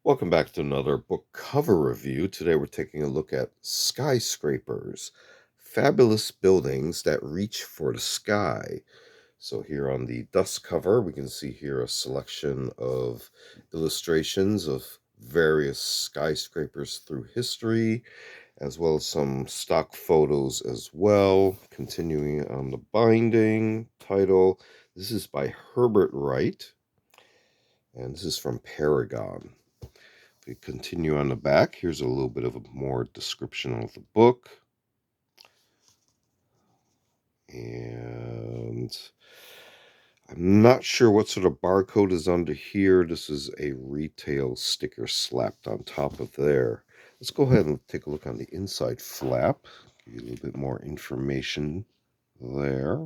Welcome back to another book cover review. Today we're taking a look at Skyscrapers, Fabulous Buildings That Reach for the Sky. So here on the dust cover, we can see here a selection of illustrations of various skyscrapers through history, as well as some stock photos as well. Continuing on the binding title, this is by Herbert Wright, and this is from Parragon. We continue on the back. Here's a little bit of a more description of the book. And I'm not sure what sort of barcode is under here. This is a retail sticker slapped on top of there. Let's go ahead and take a look on the inside flap. Give you a little bit more information there.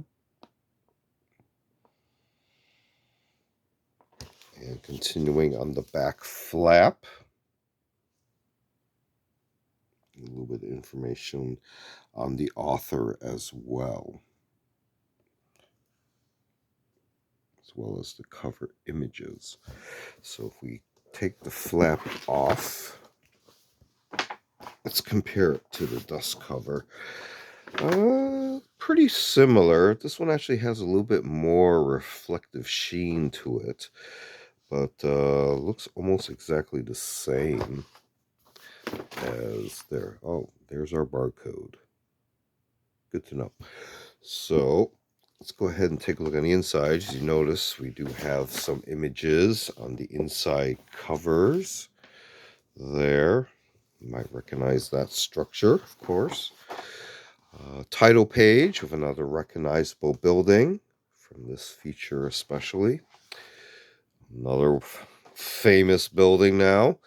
And continuing on the back flap, a little bit of information on the author as well as the cover images. So if we take the flap off, let's compare it to the dust cover. Pretty similar. This one actually has a little bit more reflective sheen to it, but looks almost exactly the same as there. Oh, there's our barcode. Good to know. So let's go ahead and take a look on the inside. As you notice, we do have some images on the inside covers there. You might recognize that structure, of course. Title page of another recognizable building from this feature especially. Another famous building now.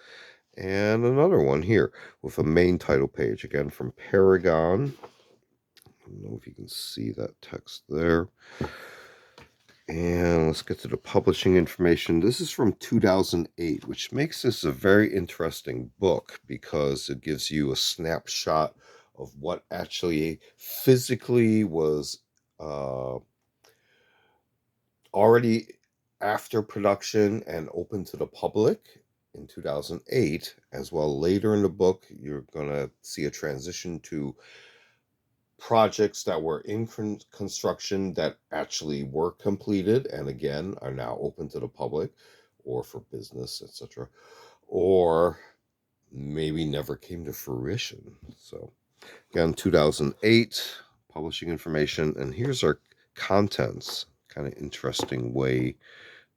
And another one here with a main title page, again from Parragon. I don't know if you can see that text there. And let's get to the publishing information. This is from 2008, which makes this a very interesting book because it gives you a snapshot of what actually physically was already after production and open to the public in 2008. As well, later in the book, you're going to see a transition to projects that were in construction that actually were completed and again are now open to the public or for business, etc., or maybe never came to fruition. So again, 2008 publishing information, and here's our contents. Kind of interesting way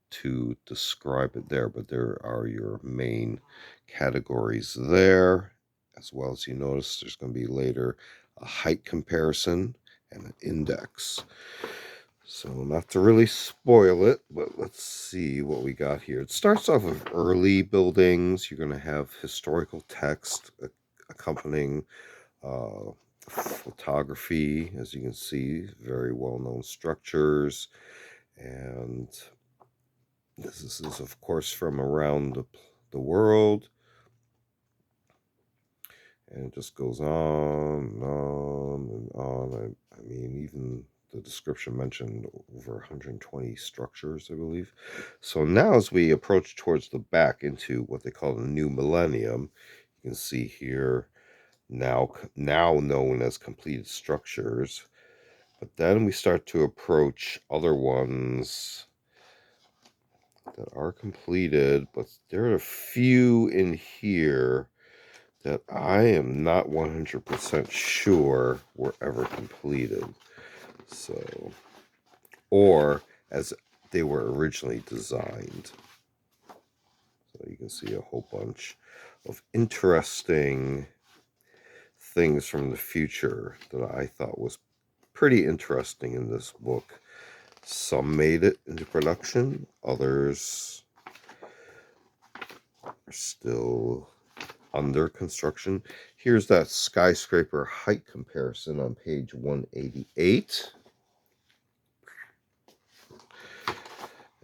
to describe it there, but there are your main categories there. As well as you notice, there's going to be later a height comparison and an index. So not to really spoil it, but let's see what we got here. It starts off with early buildings. You're going to have historical text accompanying photography, as you can see, very well-known structures. And this is, of course, from around the world. And it just goes on and on and on. I mean, even the description mentioned over 120 structures, I believe. So now as we approach towards the back into what they call the new millennium, you can see here now known as completed structures. But then we start to approach other ones that are completed, but there are a few in here that I am not 100% sure were ever completed. So, or as they were originally designed. So you can see a whole bunch of interesting things from the future that I thought was pretty interesting in this book. Some made it into production, others are still under construction. Here's that skyscraper height comparison on page 188.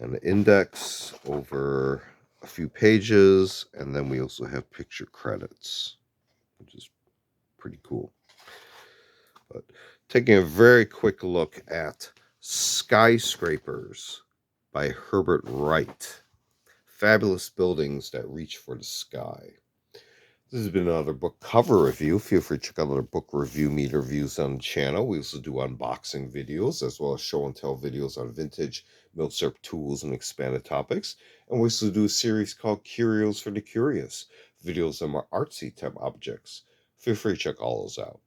And the index over a few pages. And then we also have picture credits, which is pretty cool. But taking a very quick look at Skyscrapers by Herbert Wright. fabulous buildings that reach for the sky. This has been another book cover review. Feel free to check out other book review meter reviews on the channel. We also do unboxing videos as well as show and tell videos on vintage milsurp tools and expanded topics. And we also do a series called Curios for the Curious, videos on more artsy type objects. Feel free to check all those out.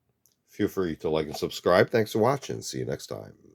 Feel free to like and subscribe. Thanks for watching. See you next time.